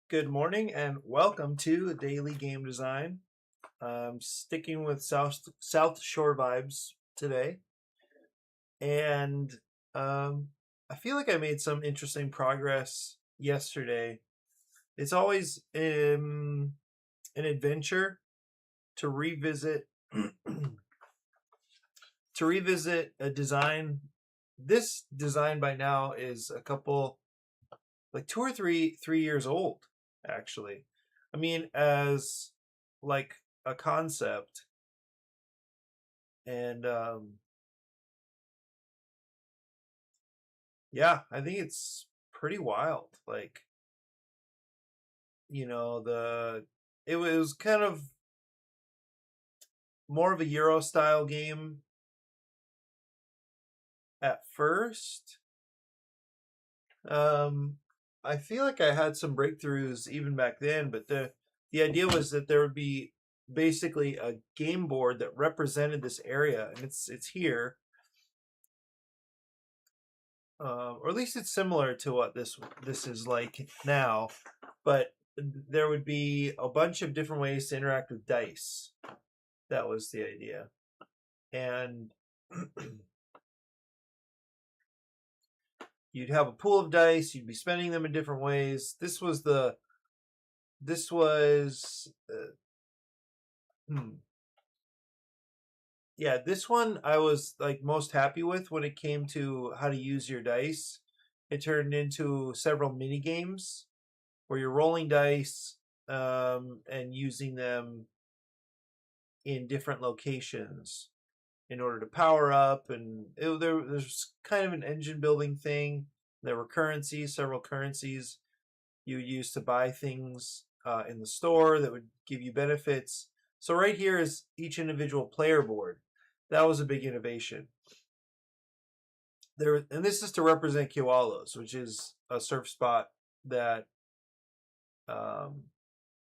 Good morning and welcome to Daily Game Design. Sticking with South Shore vibes today, and I feel like I made some interesting progress yesterday. It's always an adventure to revisit a design. This design by now is a couple, like 2 or 3 years old, actually. I mean, as like a concept, and yeah, I think it's pretty wild. Like, the it was kind of more of a Euro style game at first. Um, I feel like I had some breakthroughs even back then, but the idea was that there would be basically a game board that represented this area, and it's here, or at least it's similar to what this is like now, but there would be a bunch of different ways to interact with dice. That was the idea, and you'd have a pool of dice. You'd be spending them in different ways. This was yeah, this one I was like most happy with when it came to how to use your dice. It turned into several mini games where you're rolling dice and using them in different locations in order to power up. And there's kind of an engine building thing. There were currencies, several currencies you would use to buy things in the store that would give you benefits. So right here is each individual player board. That was a big innovation. And this is to represent Kewalos, which is a surf spot that um,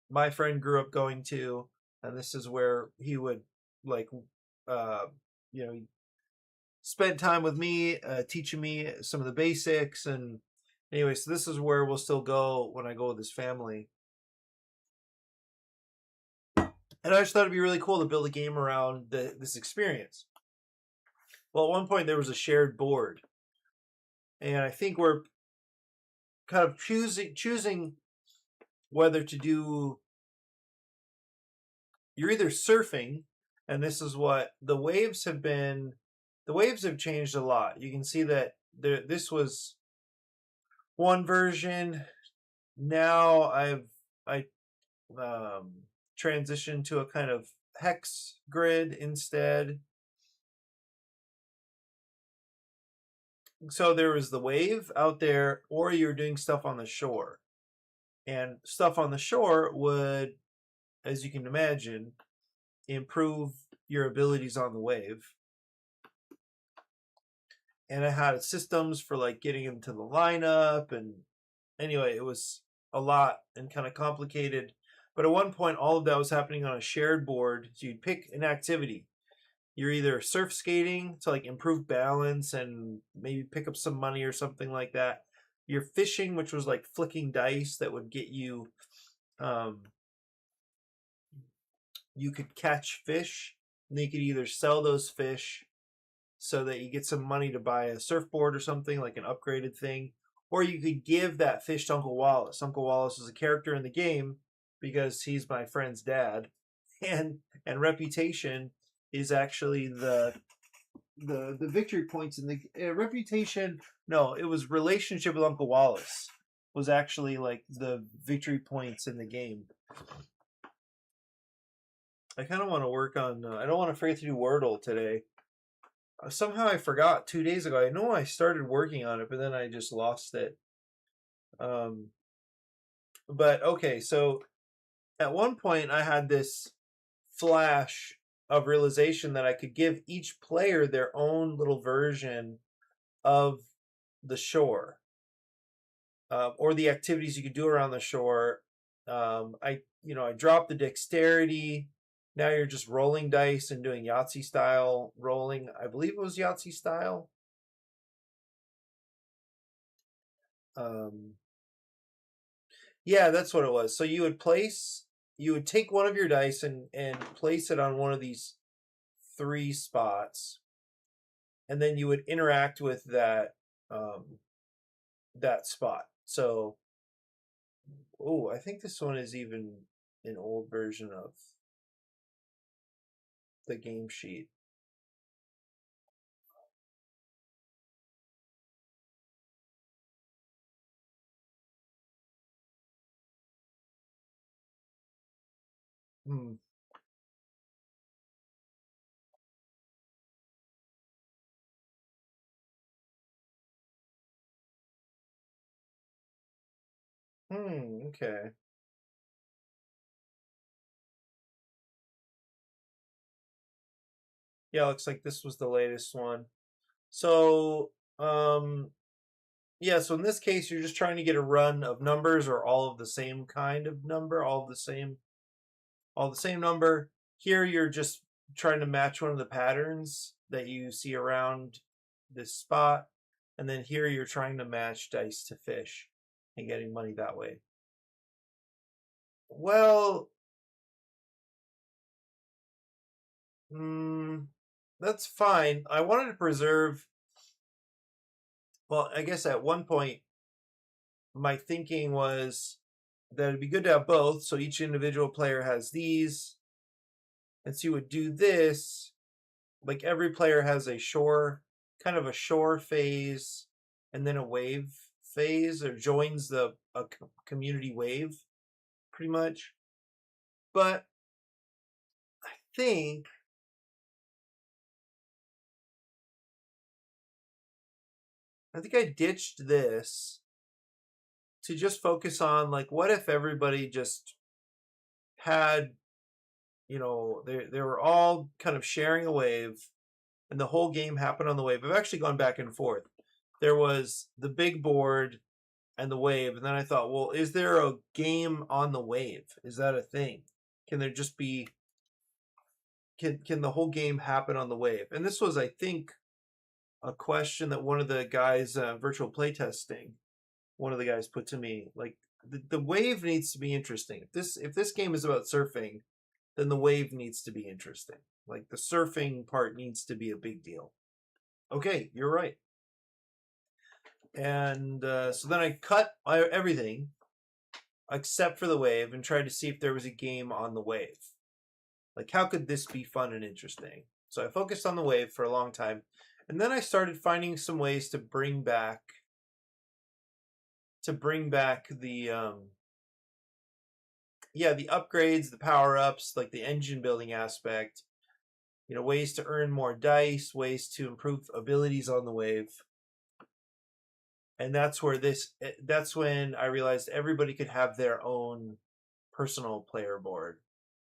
my friend grew up going to, and this is where he would like, uh, he spent time with me, teaching me some of the basics. And anyway, so this is where we'll still go when I go with his family. And I just thought it'd be really cool to build a game around this experience. Well, at one point there was a shared board, and I think we're kind of choosing whether to do. You're either surfing, and this is what the waves have been. The waves have changed a lot. You can see that this was one version. Now I transitioned to a kind of hex grid instead. So there was the wave out there, or you're doing stuff on the shore. And stuff on the shore would, as you can imagine, improve your abilities on the wave. And I had systems for like getting into the lineup. And anyway, it was a lot and kind of complicated. But at one point, all of that was happening on a shared board. So you'd pick an activity. You're either surf skating to like improve balance and maybe pick up some money or something like that. You're fishing, which was like flicking dice that would get you. You could catch fish, and you could either sell those fish so that you get some money to buy a surfboard or something, like an upgraded thing, or you could give that fish to Uncle Wallace. Uncle Wallace is a character in the game because he's my friend's dad, and reputation is actually the victory points in the reputation. No, it was relationship with Uncle Wallace was actually like the victory points in the game. I kind of want to work on. I don't want to forget to do Wordle today. Somehow I forgot 2 days ago. I know I started working on it, but then I just lost it. Um, but okay, so at one point I had this flash of realization that I could give each player their own little version of the shore, or the activities you could do around the shore. I dropped the dexterity. Now you're just rolling dice and doing Yahtzee style rolling. I believe it was Yahtzee style. Um, Yeah, that's what it was. So you would take one of your dice and place it on one of these 3 spots, and then you would interact with that spot. So, oh, I think this one is even an old version of the game sheet. Hmm. Okay. Yeah, looks like this was the latest one. So, yeah, so in this case, you're just trying to get a run of numbers or all of the same kind of number, all the same number. Here, you're just trying to match one of the patterns that you see around this spot. And then here, you're trying to match dice to fish and getting money that way. Well, that's fine. I wanted to preserve, well, I guess at one point, my thinking was that it'd be good to have both. So each individual player has these. And so you would do this, like every player has a shore, kind of a shore phase, and then a wave phase, or joins the community wave, pretty much. But I think I ditched this to just focus on, like, what if everybody just had, they were all kind of sharing a wave, and the whole game happened on the wave. I've actually gone back and forth. There was the big board and the wave, and then I thought, well, is there a game on the wave? Is that a thing? Can there just be can the whole game happen on the wave? And this was, I think, a question that one of the guys virtual playtesting, one of the guys put to me. Like, the wave needs to be interesting. If this game is about surfing, then the wave needs to be interesting. Like, the surfing part needs to be a big deal. Okay, you're right. And so then I cut everything except for the wave and tried to see if there was a game on the wave. Like, how could this be fun and interesting? So I focused on the wave for a long time, and then I started finding some ways to bring back the the upgrades, the power-ups, like the engine building aspect, ways to earn more dice, ways to improve abilities on the wave. And that's when I realized everybody could have their own personal player board,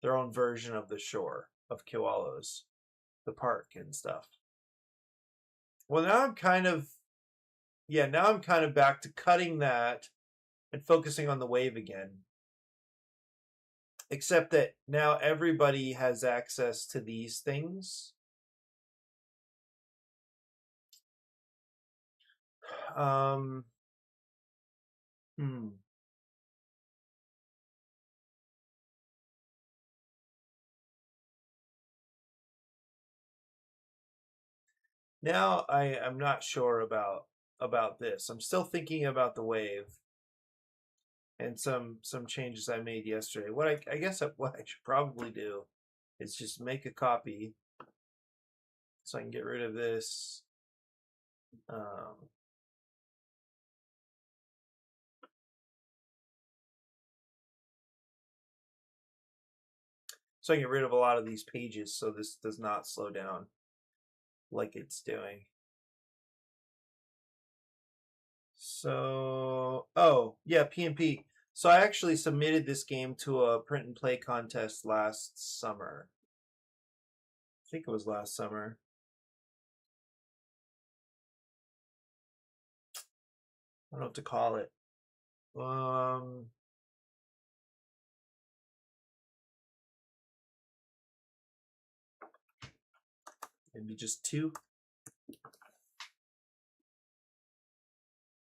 their own version of the shore of Kiwalos, the park and stuff. Well, now I'm kind of back to cutting that and focusing on the wave again. Except that now everybody has access to these things. Um, hmm. Now I'm not sure about this. I'm still thinking about the wave and some changes I made yesterday. I guess what I should probably do is just make a copy so I can get rid of this. Um, so I can get rid of a lot of these pages so this does not slow down like it's doing. So, oh, yeah, PnP. So I actually submitted this game to a print and play contest last summer. I think it was last summer. I don't know what to call it. Maybe just 2.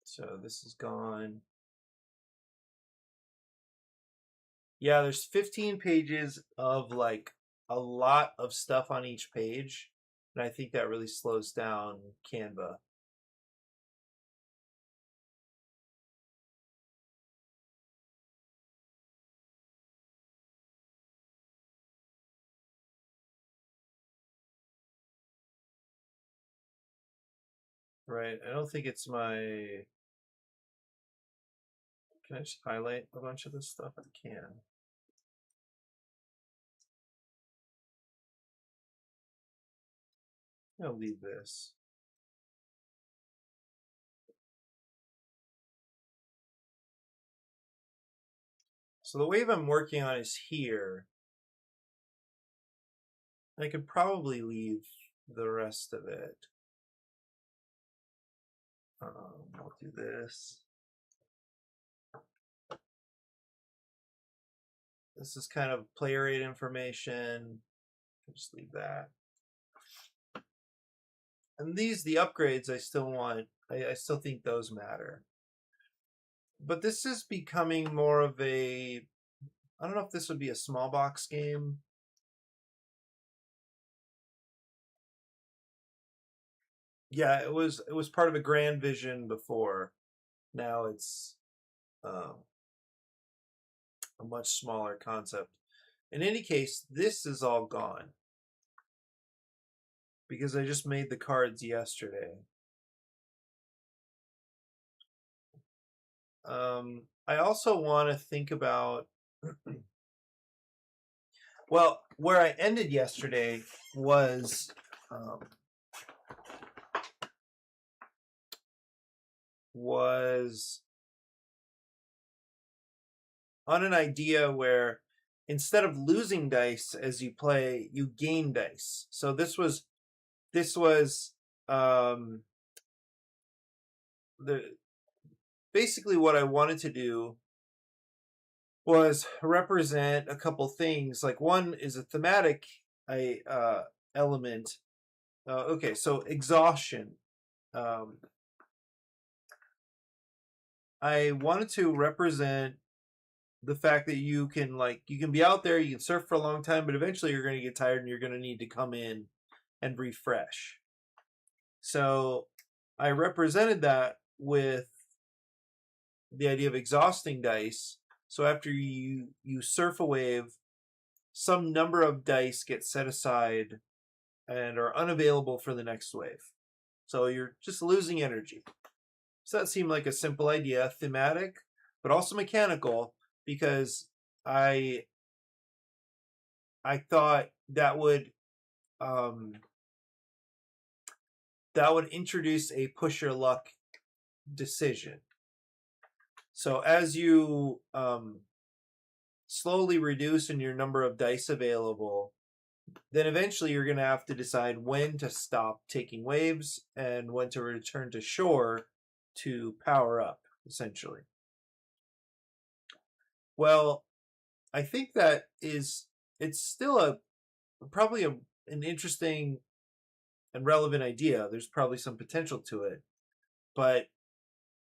So this is gone. Yeah, there's 15 pages of like a lot of stuff on each page, and I think that really slows down Canva. Right. I don't think it's my. Can I just highlight a bunch of this stuff? I can. I'll leave this. So the wave I'm working on is here. I could probably leave the rest of it. I'll do this. This is kind of player rate information. I'll just leave that. And these, the upgrades, I still want. I still think those matter. But this is becoming more of a. I don't know if this would be a small box game. Yeah, it was. It was part of a grand vision before. Now it's a much smaller concept. In any case, this is all gone because I just made the cards yesterday. I also want to think about. Well, where I ended yesterday was on an idea where instead of losing dice as you play, you gain dice. So this was the basically what I wanted to do was represent a couple things. Like one is a thematic element. Okay, so exhaustion. I wanted to represent the fact that you can be out there, you can surf for a long time, but eventually you're going to get tired and you're going to need to come in and refresh. So I represented that with the idea of exhausting dice. So after you surf a wave, some number of dice get set aside and are unavailable for the next wave. So you're just losing energy. So that seemed like a simple idea, thematic, but also mechanical, because I thought that would introduce a push your luck decision. So as you slowly reduce in your number of dice available, then eventually you're going to have to decide when to stop taking waves and when to return to shore to power up, essentially. Well, I think it's still probably an interesting and relevant idea. There's probably some potential to it. But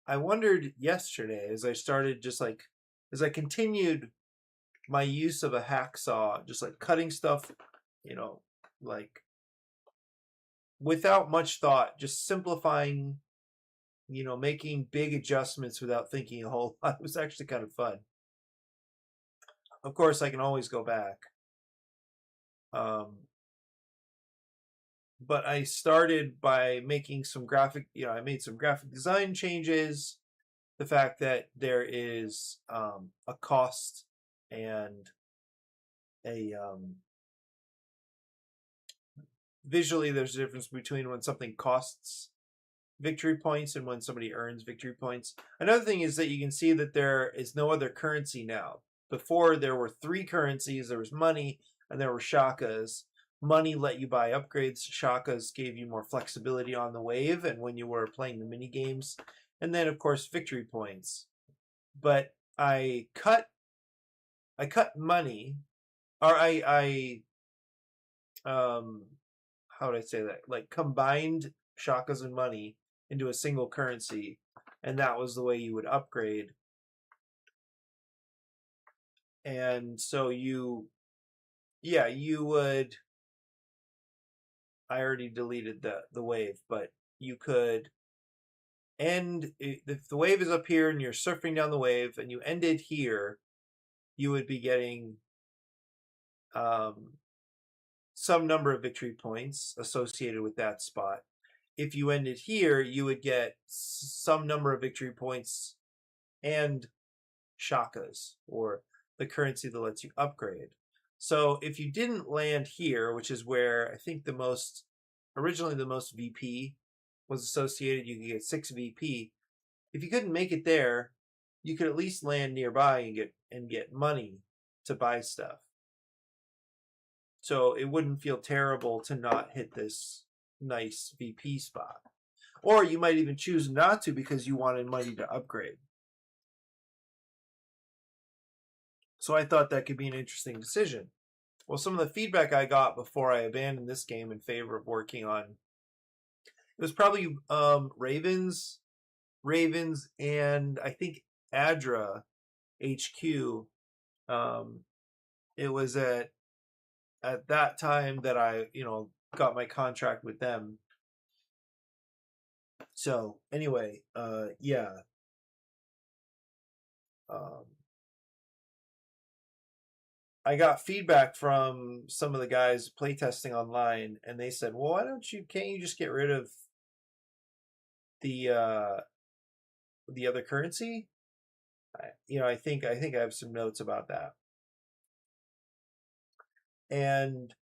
I wondered yesterday as I continued my use of a hacksaw, just like cutting stuff, like without much thought, just simplifying, making big adjustments without thinking a whole lot. It was actually kind of fun. Of course, I can always go back. But I started by making some I made some graphic design changes. The fact that there is a cost and a visually there's a difference between when something costs victory points and when somebody earns victory points. Another thing is that you can see that there is no other currency now. Before there were three currencies. There was money and there were shakas. Money let you buy upgrades. Shakas gave you more flexibility on the wave and when you were playing the mini games. And then of course victory points. But I cut money, or I how would I say that? Like combined shakas and money into a single currency, and that was the way you would upgrade. And so you would, I already deleted the wave, but you could end, if the wave is up here and you're surfing down the wave and you ended here, you would be getting some number of victory points associated with that spot. If you ended here, you would get some number of victory points and shakas, or the currency that lets you upgrade. So if you didn't land here, which is where I think originally the most VP was associated, you could get 6 VP. If you couldn't make it there, you could at least land nearby and get money to buy stuff. So it wouldn't feel terrible to not hit this nice VP spot. Or you might even choose not to because you wanted money to upgrade. So I thought that could be an interesting decision. Well, some of the feedback I got before I abandoned this game in favor of working on, it was probably Ravens, and I think Adra HQ. It was at that time that I, got my contract with them. So anyway, yeah. I got feedback from some of the guys playtesting online, and they said, "Well, can't you just get rid of the other currency?" I think I have some notes about that, and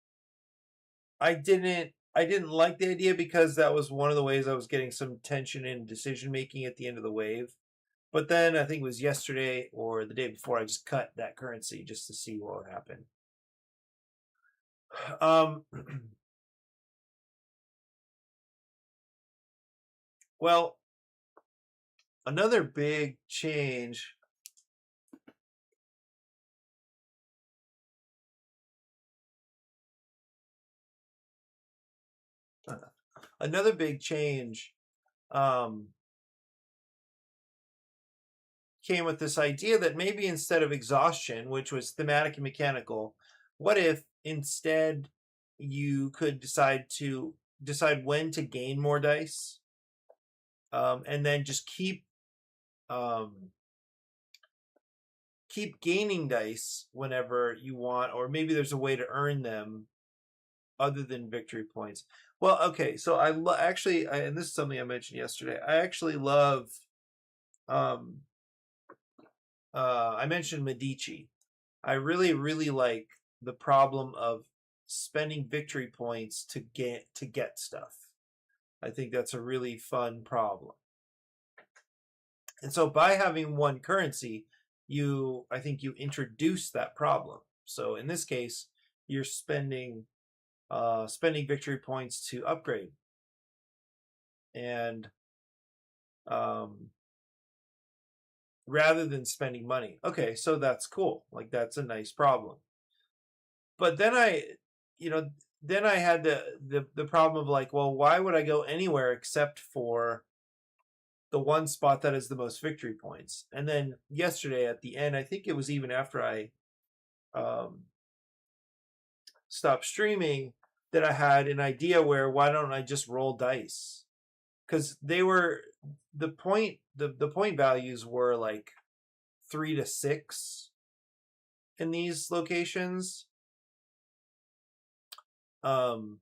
I didn't like the idea because that was one of the ways I was getting some tension in decision making at the end of the wave. But then I think it was yesterday or the day before, I just cut that currency just to see what would happen. Well, another big change. Another big change came with this idea that maybe instead of exhaustion, which was thematic and mechanical, what if instead you could decide when to gain more dice, and then just keep gaining dice whenever you want, or maybe there's a way to earn them other than victory points. Well, okay, so and this is something I mentioned yesterday. I actually love I mentioned Medici. I really, really like the problem of spending victory points to get stuff. I think that's a really fun problem. And so by having one currency, I think you introduce that problem. So in this case, you're spending victory points to upgrade. And rather than spending money. Okay, so that's cool. Like, that's a nice problem. But then I had the problem of like, well, why would I go anywhere except for the one spot that is the most victory points? And then yesterday at the end, I think it was even after I stopped streaming, that I had an idea where, why don't I just roll dice? Because they were the point values were like 3 to 6 in these locations. So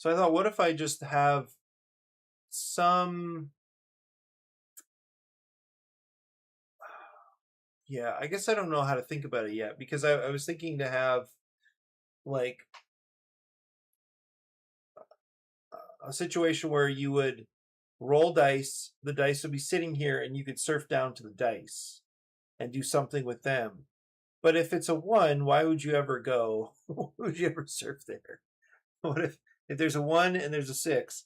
I thought, what if I just have some... Yeah, I guess I don't know how to think about it yet, because I was thinking to have like a situation where you would roll dice, the dice would be sitting here, and you could surf down to the dice and do something with them. But if it's a 1, why would you ever go? Why would you ever surf there? What if there's a 1 and there's a 6?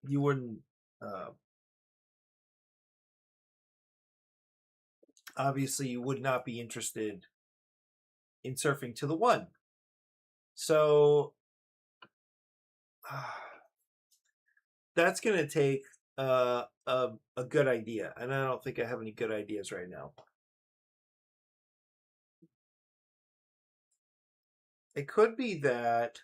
You wouldn't. Obviously, you would not be interested in surfing to the 1. So That's gonna take a good idea, and I don't think I have any good ideas right now. It could be that.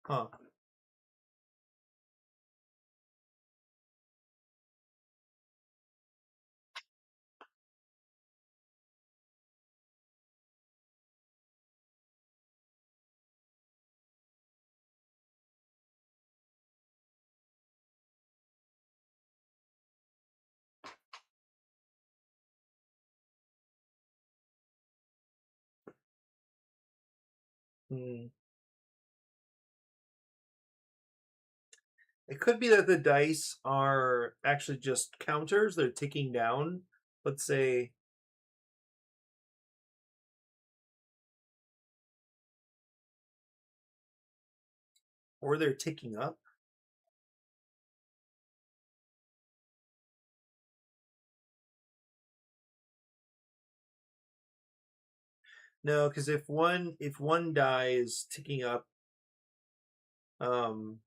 Huh. Hmm. It could be that the dice are actually just counters. They're ticking down. Let's say, or they're ticking up. No, because if one die is ticking up, um,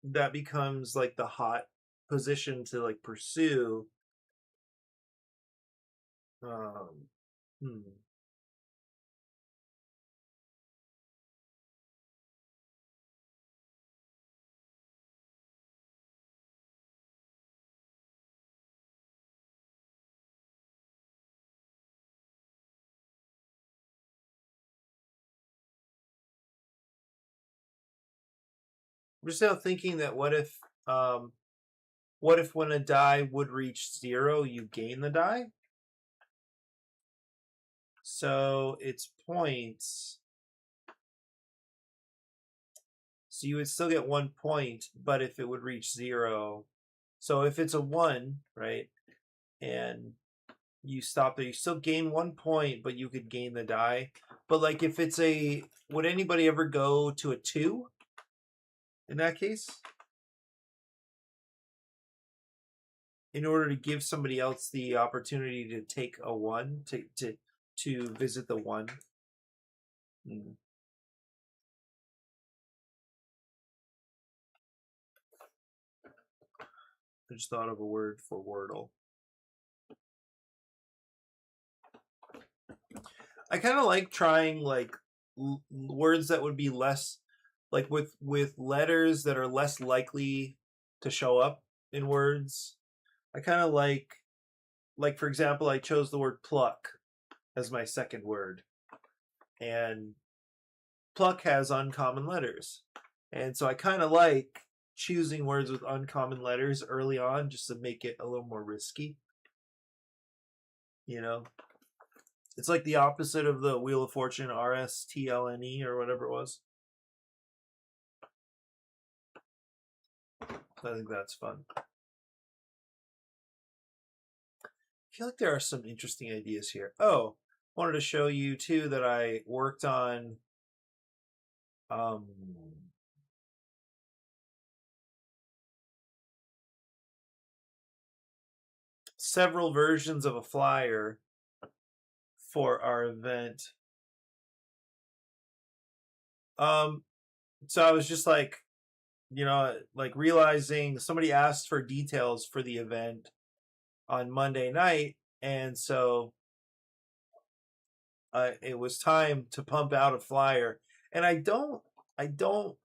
that becomes like the hot position to like pursue. Um, hmm. I'm just now thinking that what if when a die would reach 0, you gain the die? So it's points. So you would still get 1 point, but if it would reach 0, so if it's a 1, right, and you stop there, you still gain 1 point, but you could gain the die. But like if it's would anybody ever go to a 2 in that case? In order to give somebody else the opportunity to take a 1, to visit the 1. Hmm. I just thought of a word for Wordle. I kind of like trying like words that would be less, like with letters that are less likely to show up in words. I kind of like for example, I chose the word pluck as my second word, and pluck has uncommon letters, and so I kind of like choosing words with uncommon letters early on just to make it a little more risky. You know, it's like the opposite of the Wheel of Fortune RSTLNE or whatever it was. I think that's fun. I feel like there are some interesting ideas here. Oh, wanted to show you too that I worked on um, several versions of a flyer for our event. Um, so I was just like, like realizing somebody asked for details for the event on Monday night, and so it was time to pump out a flyer. And I don't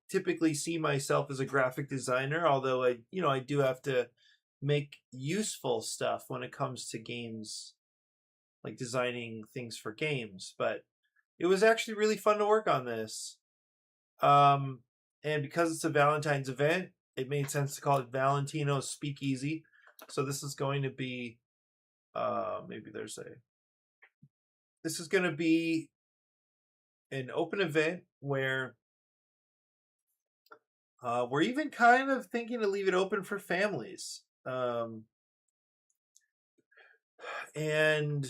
typically see myself as a graphic designer, although I do have to make useful stuff when it comes to games, like designing things for games. But it was actually really fun to work on this. Um, and because it's a Valentine's event, it made sense to call it Valentino's Speakeasy. So this is going to be maybe there's a this is going to be an open event where we're even kind of thinking to leave it open for families. And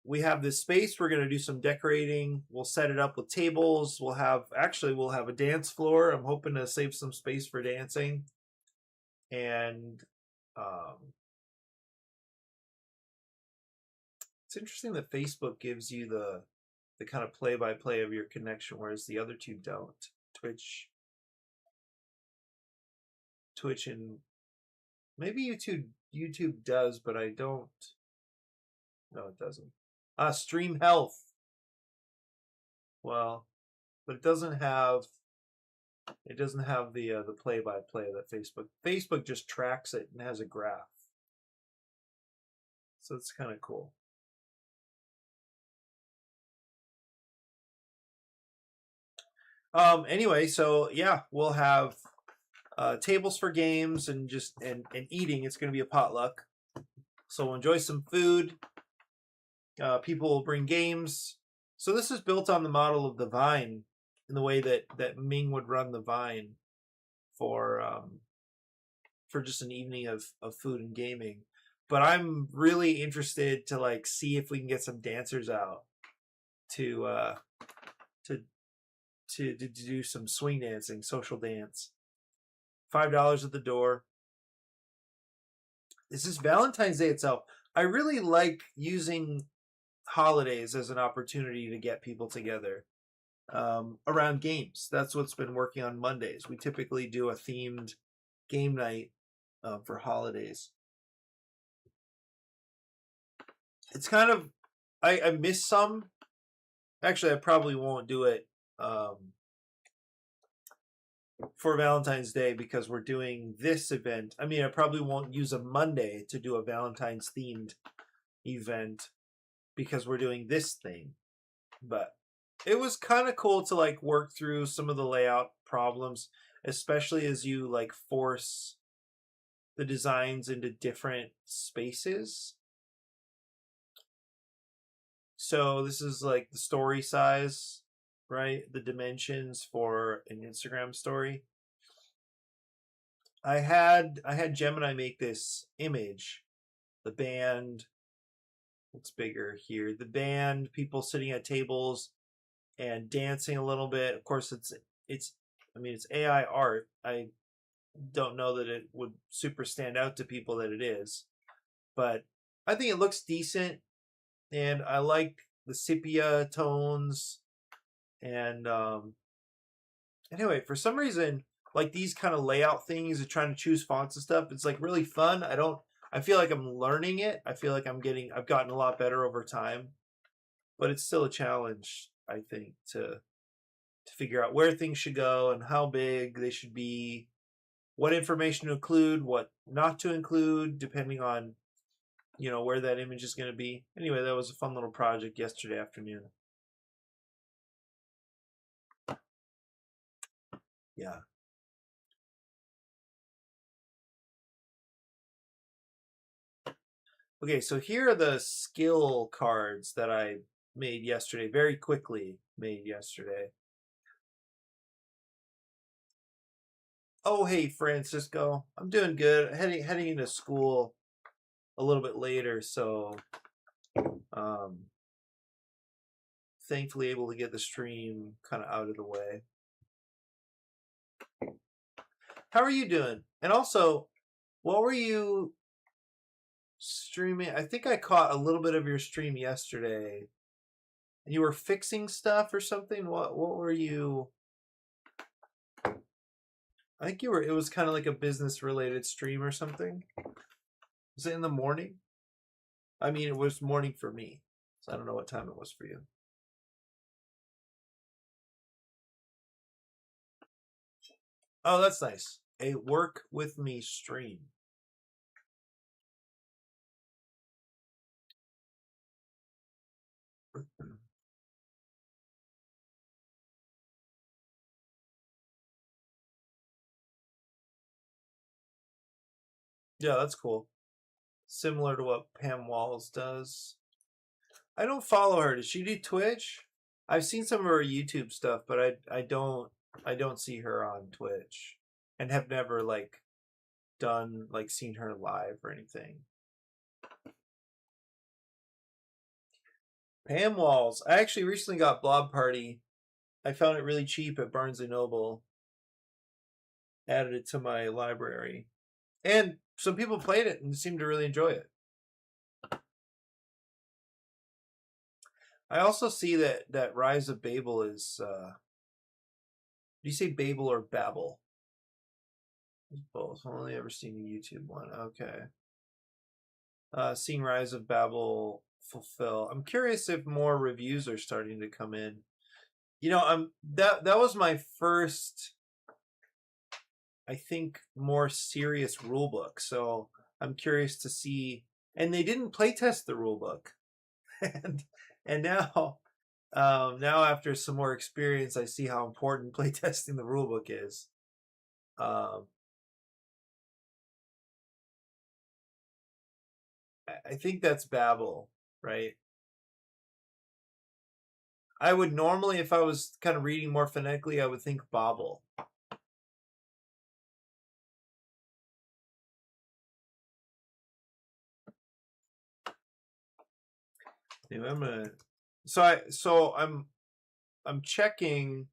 we have this space. We're going to do some decorating. We'll set it up with tables. We'll have a dance floor. I'm hoping to save some space for dancing. And it's interesting that Facebook gives you the kind of play-by-play of your connection, whereas the other two don't. Twitch and maybe YouTube does, but I don't. No, it doesn't. Stream Health. Well, but it doesn't have the play-by-play that Facebook just tracks it and has a graph. So it's kind of cool. Anyway, so yeah, we'll have tables for games and eating. It's going to be a potluck. So we'll enjoy some food. People will bring games. So this is built on the model of the Vine, in the way that Ming would run the Vine for just an evening of food and gaming. But I'm really interested to see if we can get some dancers out to do some swing dancing, social dance. $5 at the door. This is Valentine's Day itself. I really like using holidays as an opportunity to get people together around games. That's what's been working on Mondays. We typically do a themed game night for holidays. It's kind of, I miss some. Actually, I probably won't do it for Valentine's Day because we're doing this event. I mean, I probably won't use a Monday to do a Valentine's themed event because we're doing this thing. But it was kind of cool to work through some of the layout problems, especially as you force the designs into different spaces. So this is the story size, right? The dimensions for an Instagram story. I had Gemini make this image. The band, it's bigger here. The band, people sitting at tables and dancing a little bit. Of course, it's AI art. I don't know that it would super stand out to people that it is, but I think it looks decent, and I like the sepia tones. And anyway, for some reason, these kind of layout things and trying to choose fonts and stuff, it's really fun. I feel like I'm learning it. I feel like I've gotten a lot better over time, but it's still a challenge, I think, to figure out where things should go and how big they should be, what information to include, what not to include, depending on, where that image is going to be. Anyway, that was a fun little project yesterday afternoon. Yeah. Okay, so here are the skill cards that I made yesterday, very quickly made yesterday. Oh, hey, Francisco. I'm doing good. Heading into school a little bit later, so thankfully able to get the stream kind of out of the way. How are you doing? And also, what were you streaming? I think I caught a little bit of your stream yesterday. You were fixing stuff or something? What were you? I think it was kind of like a business related stream or something. Was it in the morning? I mean, it was morning for me, so I don't know what time it was for you. Oh, that's nice. A work with me stream. Yeah, that's cool. Similar to what Pam Walls does. I don't follow her. Does she do Twitch? I've seen some of her YouTube stuff, but I don't see her on Twitch, and have never seen her live or anything. Pam Walls. I actually recently got Blob Party. I found it really cheap at Barnes & Noble. Added it to my library. And some people played it and seemed to really enjoy it. I also see that Rise of Babel is... do you say Babel or Babel? It's both. I've only ever seen the YouTube one. Okay. Seeing Rise of Babel fulfill. I'm curious if more reviews are starting to come in. You know, that was my first, I think, more serious rule book. So I'm curious to see. And they didn't playtest the rule book, and now, now after some more experience, I see how important playtesting the rule book is. I think that's Babel, right? I would normally, if I was kind of reading more phonetically, I would think Babel. Anyway, I'm gonna. I'm checking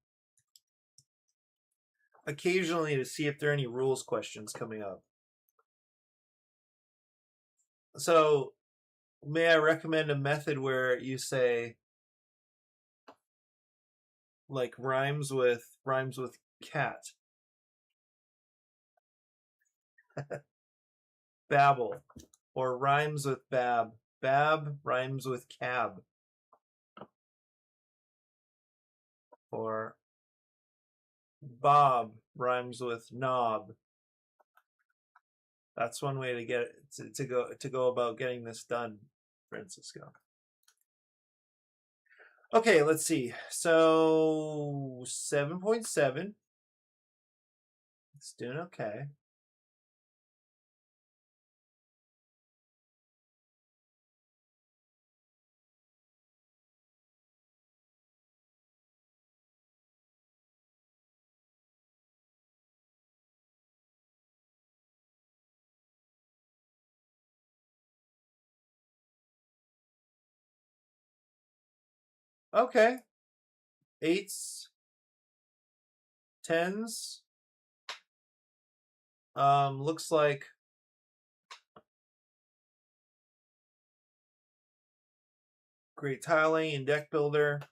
occasionally to see if there are any rules questions coming up. So, may I recommend a method where you say, like, rhymes with cat? Babble. Or rhymes with bab. Bab rhymes with cab. Or Bob rhymes with knob. That's one way to get it, to go about getting this done, Francisco. Okay, let's see. So 7.7. It's doing okay. Okay. 8s, 10s. Looks like great tiling and deck builder.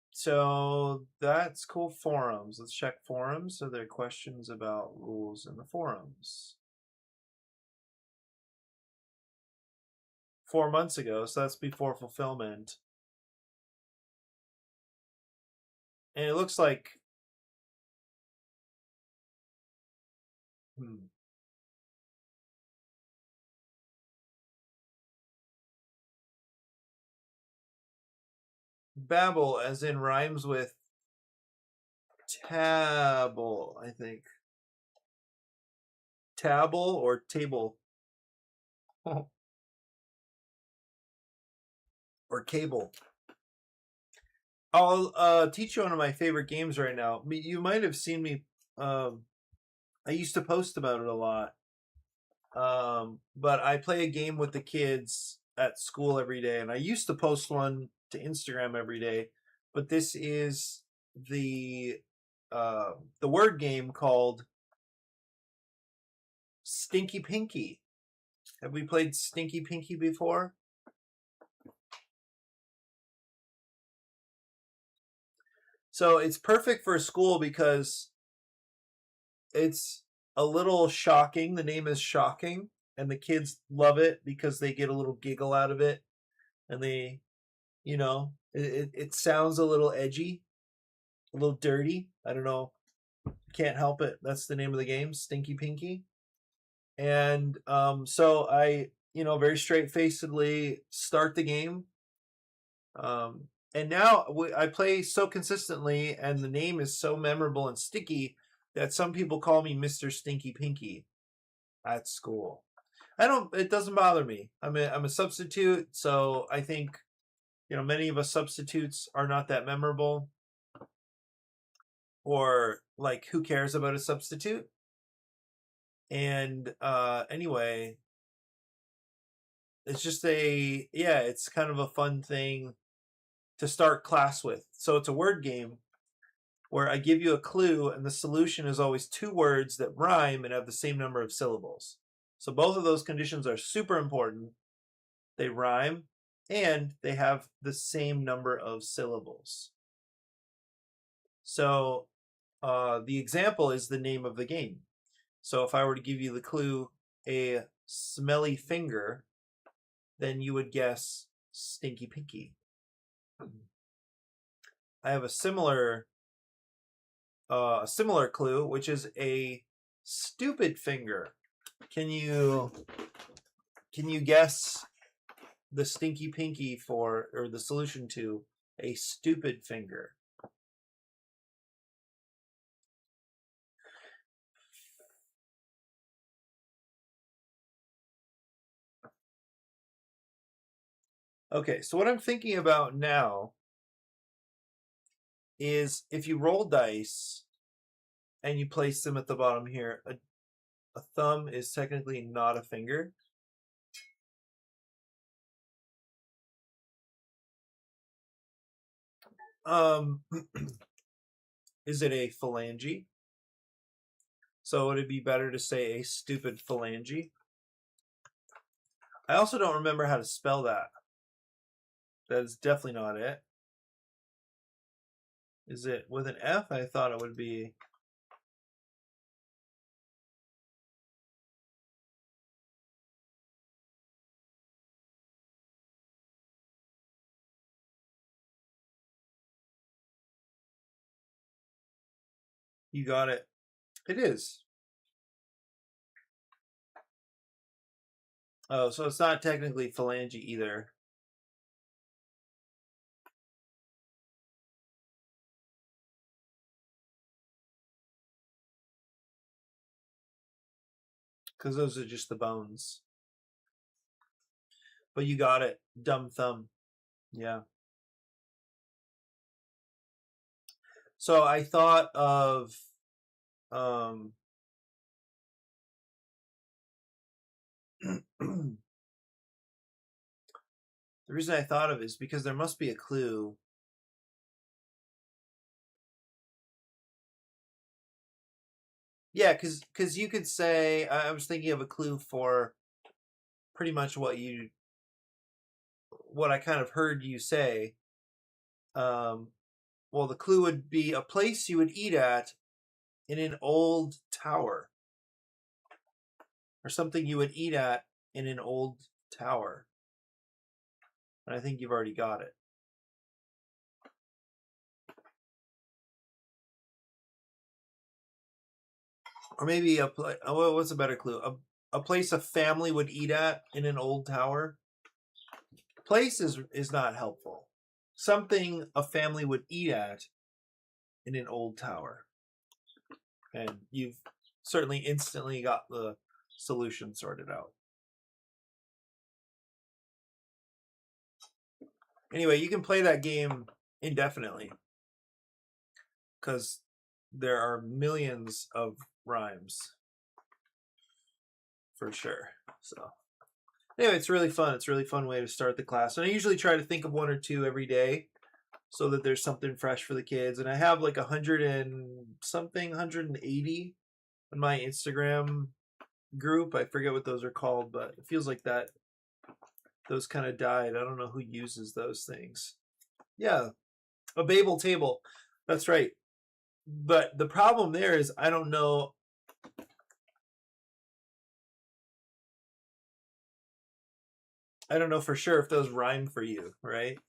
So that's cool. Forums. Let's check forums. Are there questions about rules in the forums? 4 months ago, so that's before fulfillment. And it looks like Babel, as in rhymes with table, I think. Table or table? Or cable. I'll teach you one of my favorite games right now. You might have seen me. I used to post about it a lot. But I play a game with the kids at school every day, and I used to post one to Instagram every day. But this is the word game called Stinky Pinky. Have we played Stinky Pinky before? So it's perfect for school because it's a little shocking. The name is shocking, and the kids love it because they get a little giggle out of it, and they, it sounds a little edgy, a little dirty. I don't know. Can't help it. That's the name of the game, Stinky Pinky. And so I, very straight facedly start the game. And now I play so consistently, and the name is so memorable and sticky that some people call me Mr. Stinky Pinky at school. It doesn't bother me. I'm a substitute, so I think, many of us substitutes are not that memorable. Or, like, who cares about a substitute? And anyway, it's just it's kind of a fun thing to start class with. So it's a word game where I give you a clue and the solution is always two words that rhyme and have the same number of syllables. So both of those conditions are super important. They rhyme and they have the same number of syllables. So the example is the name of the game. So if I were to give you the clue, a smelly finger, then you would guess Stinky Pinky. I have a similar clue, which is a stupid finger. Can you guess the Stinky Pinky or the solution to a stupid finger? Okay, so what I'm thinking about now is if you roll dice and you place them at the bottom here, a thumb is technically not a finger. Is it a phalange? So would it be better to say a stupid phalange? I also don't remember how to spell that. That is definitely not it. Is it with an F? I thought it would be. You got it. It is. Oh, so it's not technically phalange either. Because those are just the bones. But you got it. Dumb thumb. Yeah. So I thought of the reason I thought of it is because there must be a clue. Yeah, because you could say I was thinking of a clue for pretty much what I kind of heard you say. Well, the clue would be a place you would eat at in an old tower, or something you would eat at in an old tower. And I think you've already got it. Or maybe what's a better clue? A place a family would eat at in an old tower. Place is not helpful. Something a family would eat at in an old tower. And you've certainly instantly got the solution sorted out. Anyway, you can play that game indefinitely because there are millions of rhymes for sure. So anyway, it's really fun. It's a really fun way to start the class. And I usually try to think of one or two every day so that there's something fresh for the kids. And I have like 180 on my Instagram group. I forget what those are called, but it feels like that those kind of died. I don't know who uses those things. Yeah, a Babel table. That's right. But the problem there is I don't know. I don't know for sure if those rhyme for you, right?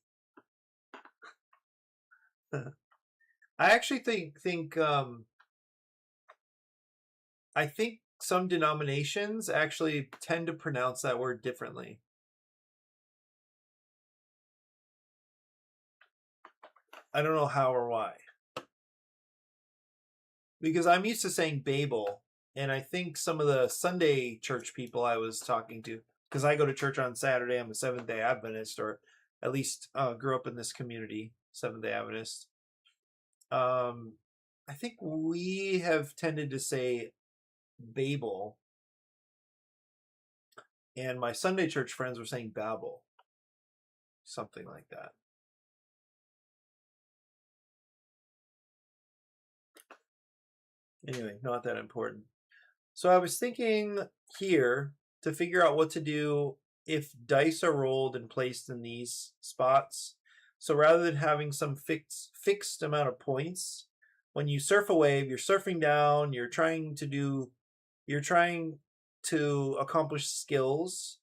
I actually think I think some denominations actually tend to pronounce that word differently. I don't know how or why. Because I'm used to saying Babel, and I think some of the Sunday church people I was talking to, because I go to church on Saturday, I'm a Seventh-day Adventist, or at least grew up in this community, Seventh-day Adventist. I think we have tended to say Babel. and my Sunday church friends were saying Babel, something like that. Anyway, not that important. So I was thinking here to figure out what to do if dice are rolled and placed in these spots. So rather than having some fixed amount of points, when you surf a wave, you're surfing down, you're trying to accomplish skills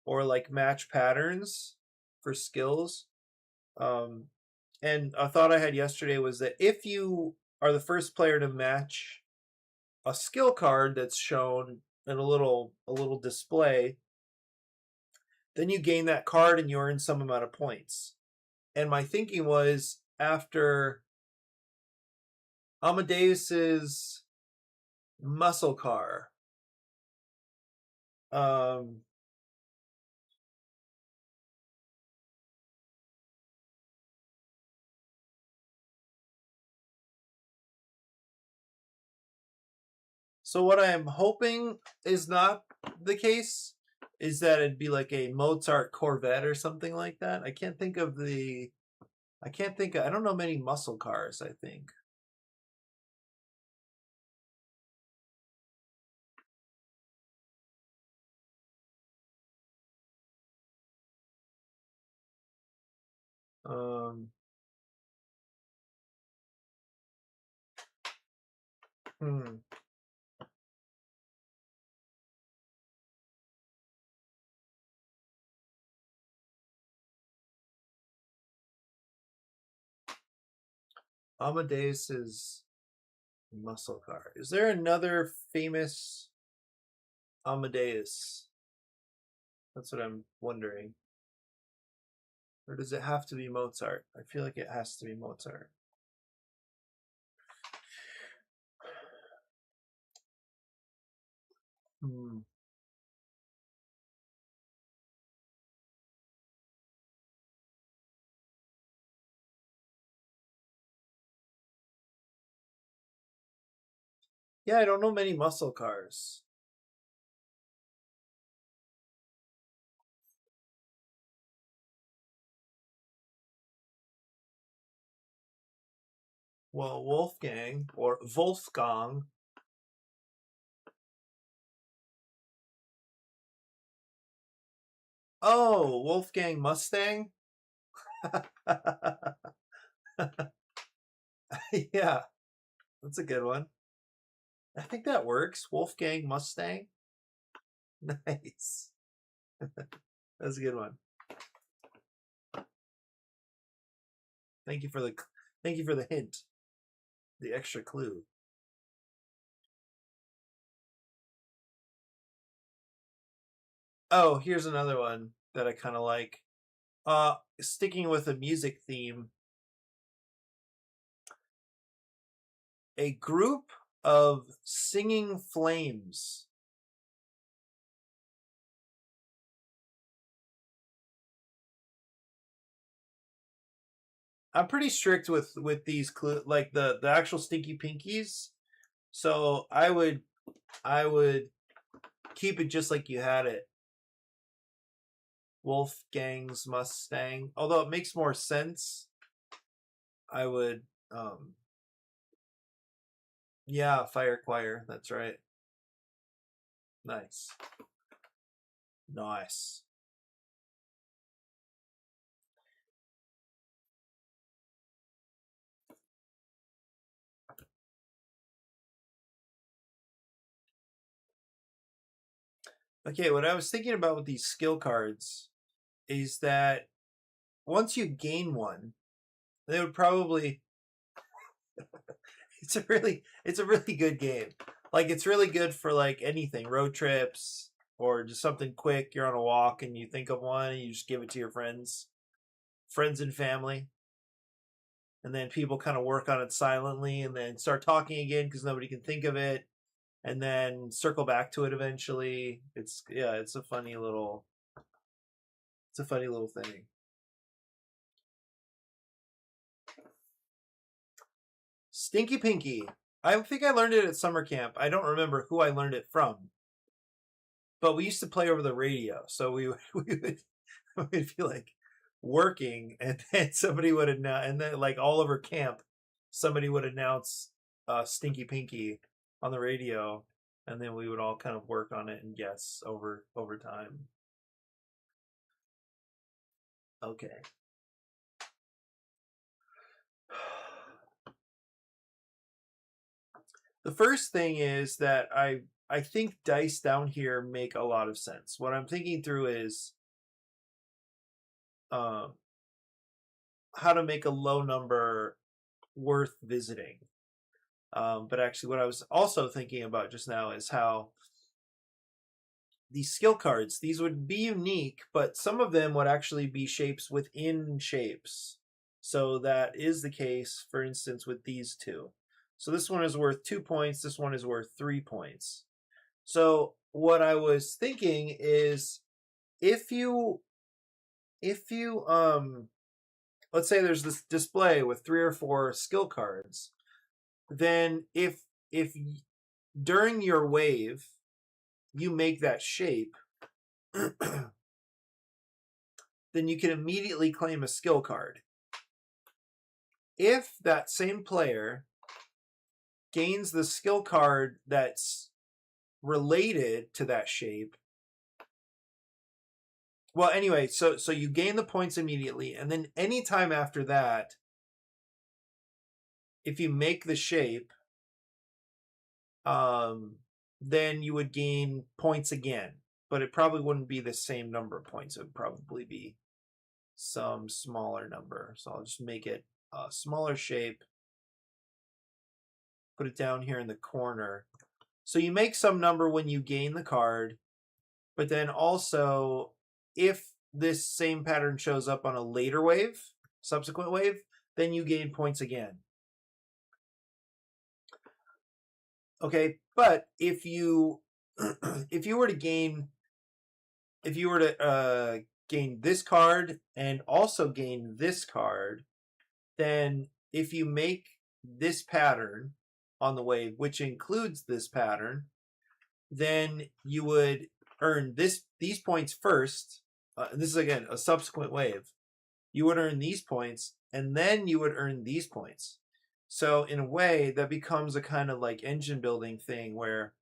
or like match patterns for skills. And a thought I had yesterday was that if you are the first player to match a skill card that's shown in a little display, then you gain that card and you earn some amount of points. And my thinking was, after Amadeus's muscle car, so what I'm hoping is not the case is that it'd be like a Mozart Corvette or something like that. I don't know many muscle cars, I think. Hmm. Amadeus's muscle car. Is there another famous Amadeus? That's what I'm wondering. Or does it have to be Mozart? I feel like it has to be Mozart. Hmm. Yeah, I don't know many muscle cars. Well, Wolfgang or Wolfgang. Oh, Wolfgang Mustang? Yeah, that's a good one. I think that works. Wolfgang Mustang. Nice. That's a good one. Thank you for the hint. The extra clue. Oh, here's another one that I kind of like. Sticking with a music theme. A group of singing flames. I'm pretty strict with these like the actual Stinky Pinkies. So I would keep it just like you had it. Wolfgang's Mustang. Although it makes more sense, I would yeah, Fire Choir, that's right. Nice. Nice. Okay, what I was thinking about with these skill cards is that once you gain one, they would probably it's a really good game. Like it's really good for like anything, road trips or just something quick. You're on a walk and you think of one and you just give it to your friends and family. And then people kind of work on it silently and then start talking again because nobody can think of it and then circle back to it eventually. It's a funny little thing. Stinky Pinky. I think I learned it at summer camp. I don't remember who I learned it from. but we used to play over the radio. So we would be like working, and then somebody would announce, and then like all over camp, somebody would announce Stinky Pinky on the radio, and then we would all kind of work on it and guess over time. Okay. The first thing is that I think dice down here make a lot of sense. What I'm thinking through is how to make a low number worth visiting. But actually, what I was also thinking about just now is how these skill cards, these would be unique, but some of them would actually be shapes within shapes. So that is the case, for instance, with these two. So this one is worth 2 points. This one is worth 3 points. So what I was thinking is if you let's say there's this display with 3 or 4 skill cards, then if during your wave you make that shape, then you can immediately claim a skill card. If that same player gains the skill card that's related to that shape, well, anyway, so you gain the points immediately, and then anytime after that, if you make the shape, then you would gain points again, but it probably wouldn't be the same number of points. It would probably be some smaller number. So I'll just make it a smaller shape, put it down here in the corner. So you make some number when you gain the card, but then also if this same pattern shows up on a later wave, subsequent wave, then you gain points again. Okay, but if you were to gain this card and also gain this card, then if you make this pattern on the wave, which includes this pattern, then you would earn these points first. This is again a subsequent wave. You would earn these points, and then you would earn these points. So in a way, that becomes a kind of like engine building thing where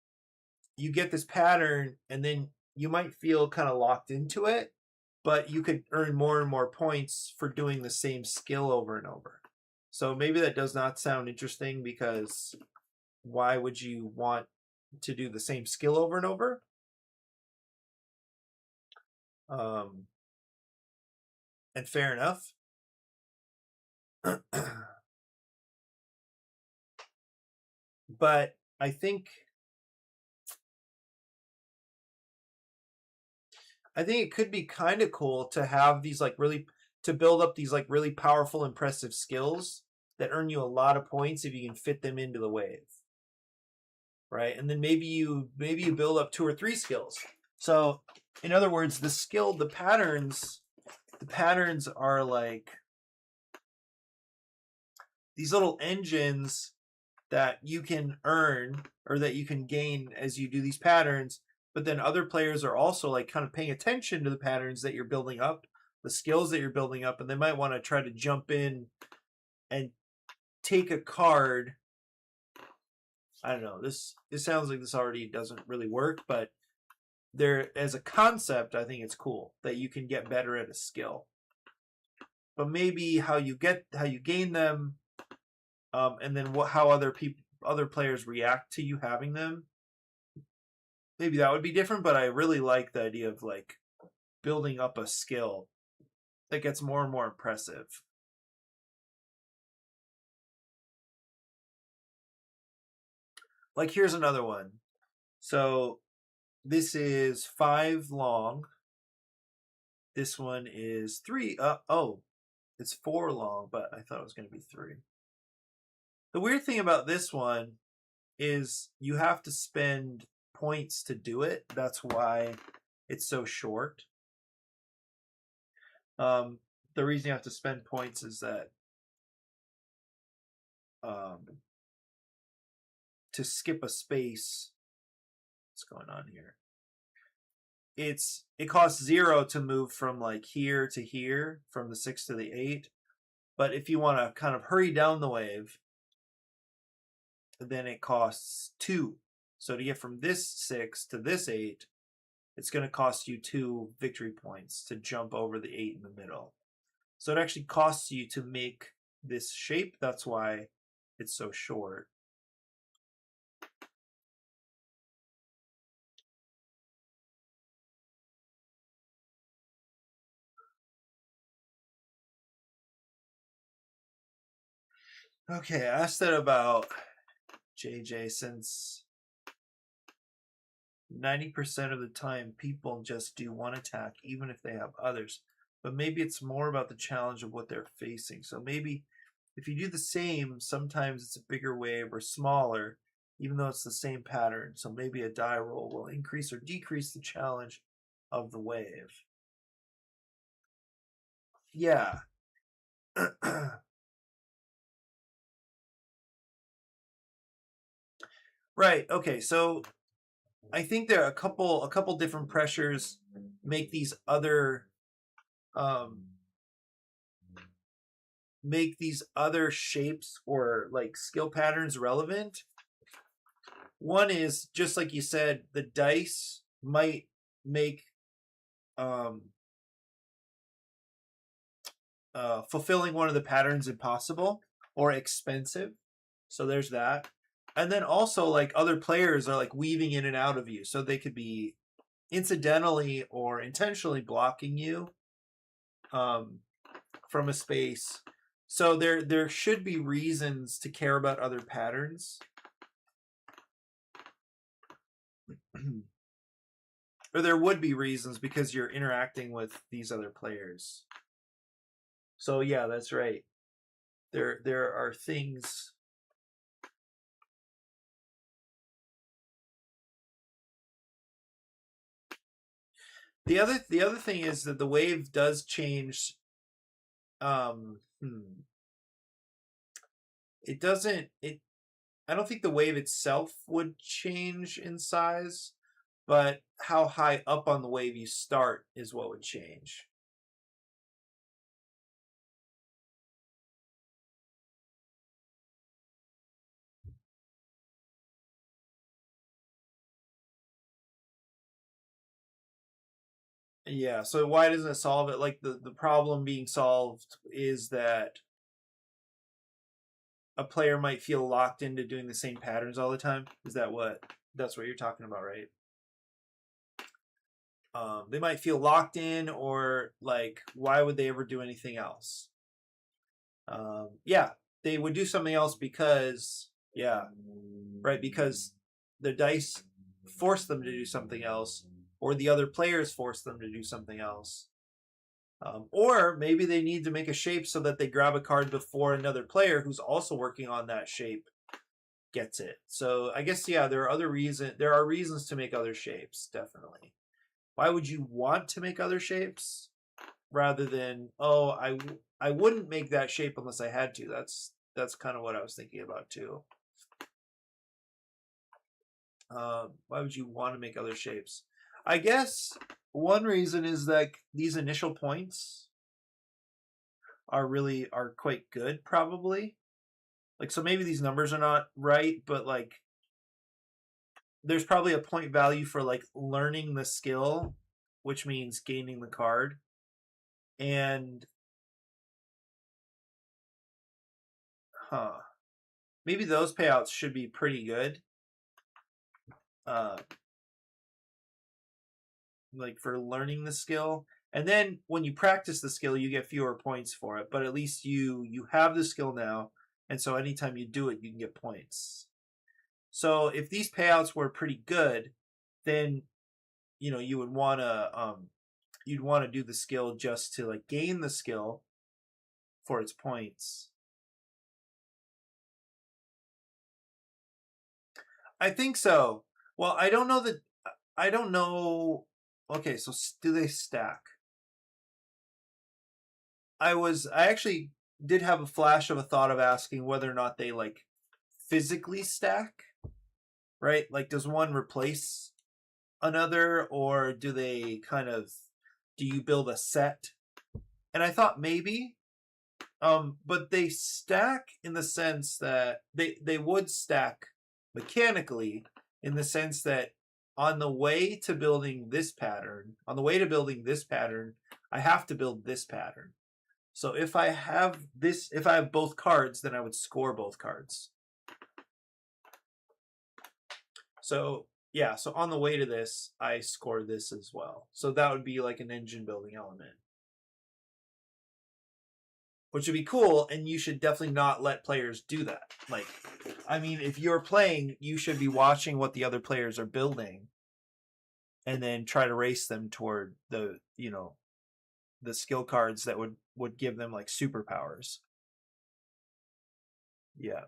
you get this pattern, and then you might feel kind of locked into it, but you could earn more and more points for doing the same skill over and over. So maybe that does not sound interesting, because why would you want to do the same skill over and over? And fair enough. But I think it could be kind of cool to have these like to build up these like really powerful, impressive skills that earn you a lot of points if you can fit them into the wave, right? And then maybe you build up 2 or 3 skills. So in other words, the patterns are like these little engines that you can earn or that you can gain as you do these patterns, but then other players are also like kind of paying attention to the patterns that you're building up, the skills that you're building up, and they might want to try to jump in and take a card. I don't know, this sounds like this already doesn't really work, but there, as a concept, I think it's cool that you can get better at a skill. But maybe how you gain them, and then how other players react to you having them, maybe that would be different. But I really like the idea of like building up a skill that gets more and more impressive. Like here's another one. So this is 5 long. This one is 3. It's 4 long, but I thought it was going to be 3. The weird thing about this one is you have to spend points to do it. That's why it's so short. The reason you have to spend points is that to skip a space, what's going on here? it costs 0 to move from like here to here, from the 6 to the 8. But if you want to kind of hurry down the wave, then it costs 2. So to get from this 6 to this 8, it's going to cost you 2 victory points to jump over the 8 in the middle. So it actually costs you to make this shape. That's why it's so short. Okay, I asked that about JJ, since 90% of the time people just do one attack even if they have others. But maybe it's more about the challenge of what they're facing. So maybe if you do the same, sometimes it's a bigger wave or smaller, even though it's the same pattern. So maybe a die roll will increase or decrease the challenge of the wave. Yeah. Right. Okay. So I think there are a couple different pressures make these other shapes or like skill patterns relevant. One is, just like you said, the dice might make fulfilling one of the patterns impossible or expensive. So there's that. And then also, like, other players are like weaving in and out of you, so they could be incidentally or intentionally blocking you from a space. So there should be reasons to care about other patterns. Or there would be reasons because you're interacting with these other players. So yeah, that's right. There are things. The other thing is that the wave does change. It doesn't. I don't think the wave itself would change in size, but how high up on the wave you start is what would change. Yeah, so why doesn't it solve it? Like, the problem being solved is that a player might feel locked into doing the same patterns all the time. Is that that's what you're talking about, right? They might feel locked in, or like, why would they ever do anything else? Yeah, they would do something else because, yeah, right, because the dice force them to do something else, or the other players force them to do something else. Or maybe they need to make a shape so that they grab a card before another player who's also working on that shape gets it. So I guess, yeah, there are reasons to make other shapes, definitely. Why would you want to make other shapes rather than, oh, I wouldn't make that shape unless I had to? That's kind of what I was thinking about too. Why would you want to make other shapes? I guess one reason is that these initial points are quite good, probably. Like, so maybe these numbers are not right, but like, there's probably a point value for like learning the skill, which means gaining the card. And maybe those payouts should be pretty good. Like, for learning the skill. And then when you practice the skill, you get fewer points for it, but at least you have the skill now, and so anytime you do it, you can get points. So if these payouts were pretty good, then you would want to you'd want to do the skill just to like gain the skill for its points. I think so. Well, I don't know. Okay, so do they stack? I actually did have a flash of a thought of asking whether or not they like physically stack, right? Like, does one replace another, or do they do you build a set? And I thought maybe, but they stack in the sense that they would stack mechanically, in the sense that on the way to building this pattern, I have to build this pattern. So if I have both cards, then I would score both cards. So yeah, so on the way to this, I score this as well. So that would be like an engine building element, which would be cool, and you should definitely not let players do that. Like, I mean, if you're playing, you should be watching what the other players are building and then try to race them toward the skill cards that would give them like superpowers. Yeah.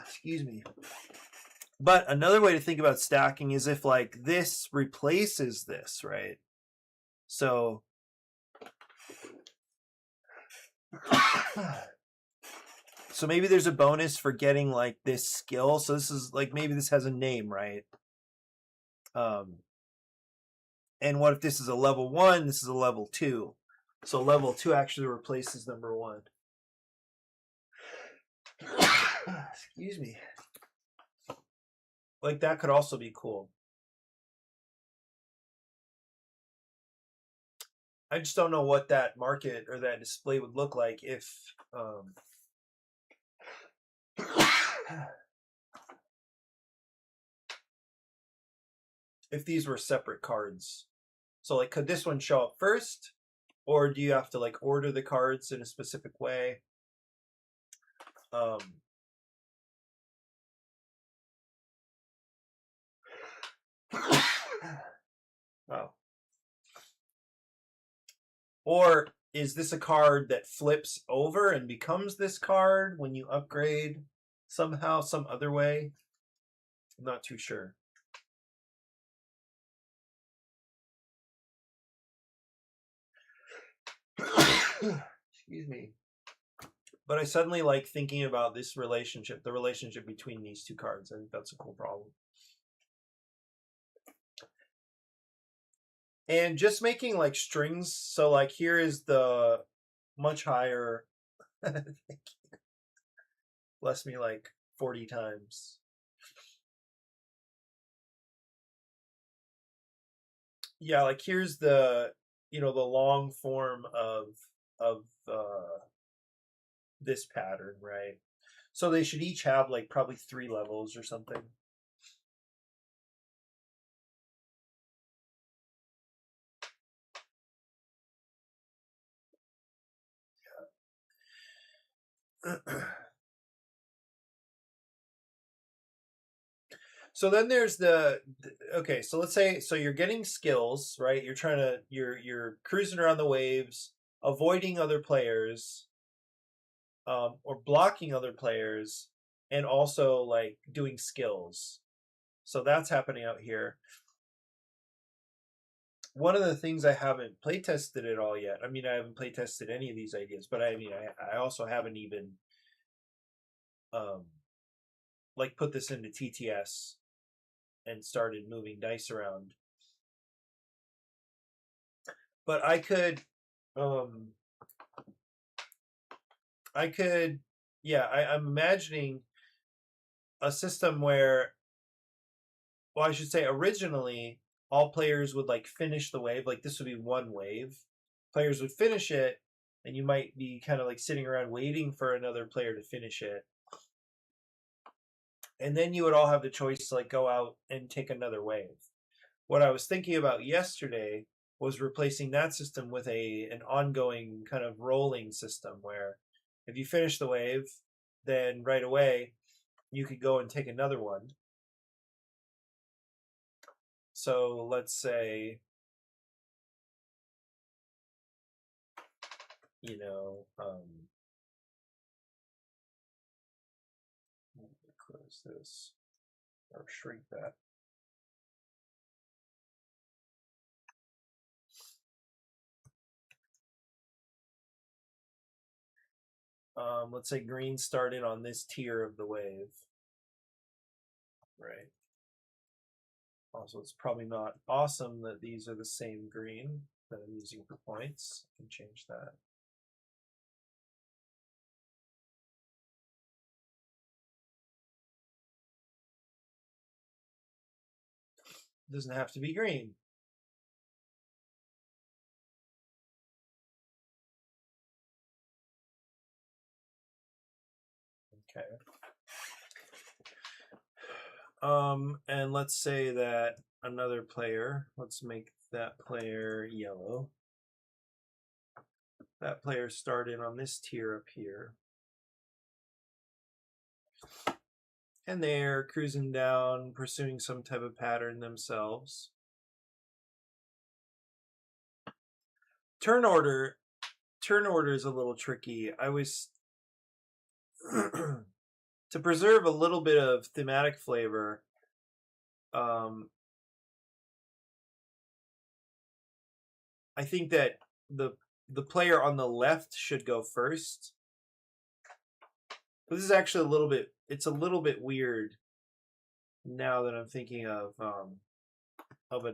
Excuse me. But another way to think about stacking is if like this replaces this, right? So so maybe there's a bonus for getting like this skill. So this is like, maybe this has a name, right? And what if this is a level 1, this is a level 2? So level 2 actually replaces number 1. Excuse me. Like, that could also be cool. I just don't know what that market or that display would look like if if these were separate cards. So like, could this one show up first, or do you have to like order the cards in a specific way? Oh. Or is this a card that flips over and becomes this card when you upgrade somehow, some other way? I'm not too sure. Excuse me. But I suddenly like thinking about this relationship, the relationship between these two cards. I think that's a cool problem. And just making like strings. So like, here is the much higher. Bless me like 40 times. Yeah, like here's the the long form of this pattern, right? So they should each have like probably 3 levels or something. Yeah. So then there's okay, so let's say, so you're getting skills, right? You're cruising around the waves, avoiding other players, or blocking other players, and also like doing skills. So that's happening out here. One of the things I haven't play tested at all yet. I mean, I haven't play tested any of these ideas, but I mean, I also haven't even like put this into TTS and started moving dice around. But I could yeah, I'm imagining a system where, well, I should say originally all players would like finish the wave. Like, this would be one wave. Players would finish it, and you might be kind of like sitting around waiting for another player to finish it. And then you would all have the choice to like go out and take another wave. What I was thinking about yesterday was replacing that system with an ongoing kind of rolling system where if you finish the wave, then right away you could go and take another one. So let's say, let me close this or shrink that. Let's say green started on this tier of the wave. right? Also, it's probably not awesome that these are the same green that I'm using for points. I can change that. It doesn't have to be green. Okay. And let's say that another player, let's make that player yellow. That player started on this tier up here. And they're cruising down, pursuing some type of pattern themselves. Turn order is a little tricky. I was to preserve a little bit of thematic flavor. I think that the player on the left should go first. But this is actually it's a little bit weird now that I'm thinking of a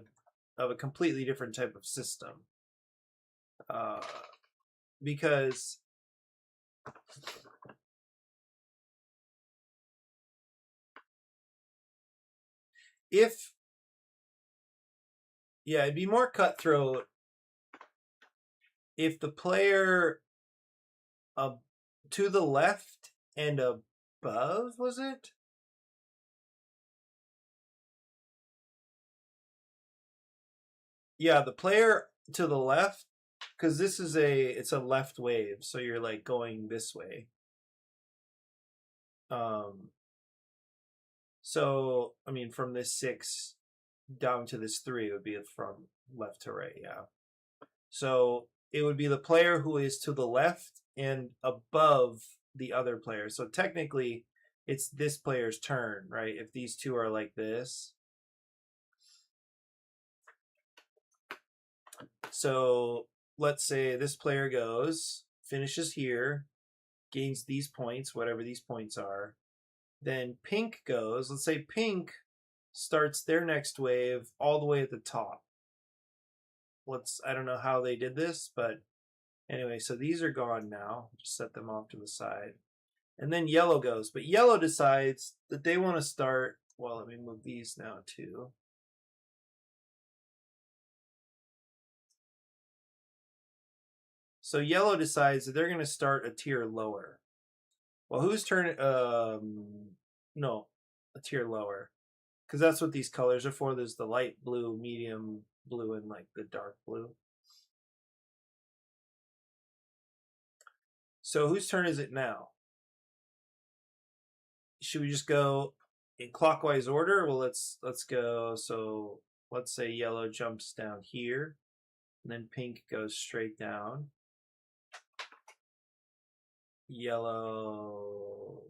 completely different type of system. Because it'd be more cutthroat if the player to the left and above, was it? Yeah, the player to the left, because it's a left wave, so you're like going this way. So I mean, from this 6 down to this 3 would be from left to right, yeah. So it would be the player who is to the left and above the other player. So technically, it's this player's turn, right? If these two are like this. So let's say this player goes, finishes here, gains these points, whatever these points are. Then pink goes. Let's say pink starts their next wave all the way at the top. I don't know how they did this, but anyway, so these are gone now. Just set them off to the side. And then yellow goes. But yellow decides that they want to start, well, let me move these now too. So yellow decides that they're going to start a tier lower. Well, whose turn? No, a tier lower. Because that's what these colors are for. There's the light blue, medium blue, and like the dark blue. So whose turn is it now? Should we just go in clockwise order? Well, let's go. So let's say yellow jumps down here, and then pink goes straight down. Yellow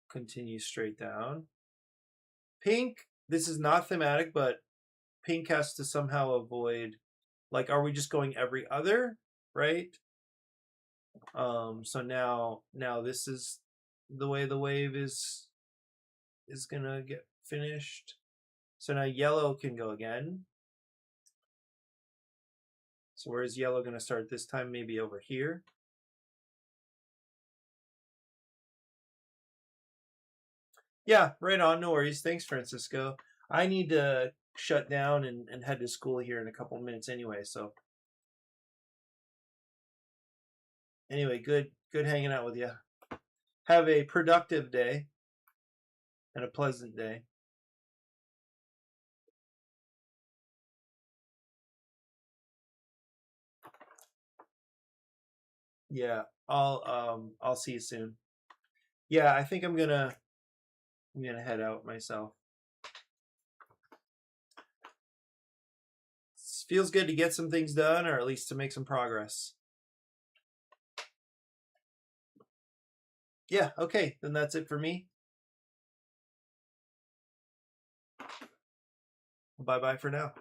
continues straight down. Pink, this is not thematic, but pink has to somehow avoid, like, are we just going every other, right? So now this is the way the wave is gonna get finished. So now yellow can go again. So where is yellow gonna start this time? Maybe over here. Yeah, right on. No worries. Thanks, Francisco. I need to shut down and head to school here in a couple minutes anyway. So anyway, good hanging out with you. Have a productive day and a pleasant day. Yeah, I'll see you soon. Yeah, I think I'm gonna head out myself. It feels good to get some things done, or at least to make some progress. Yeah, okay, then that's it for me. Bye-bye for now.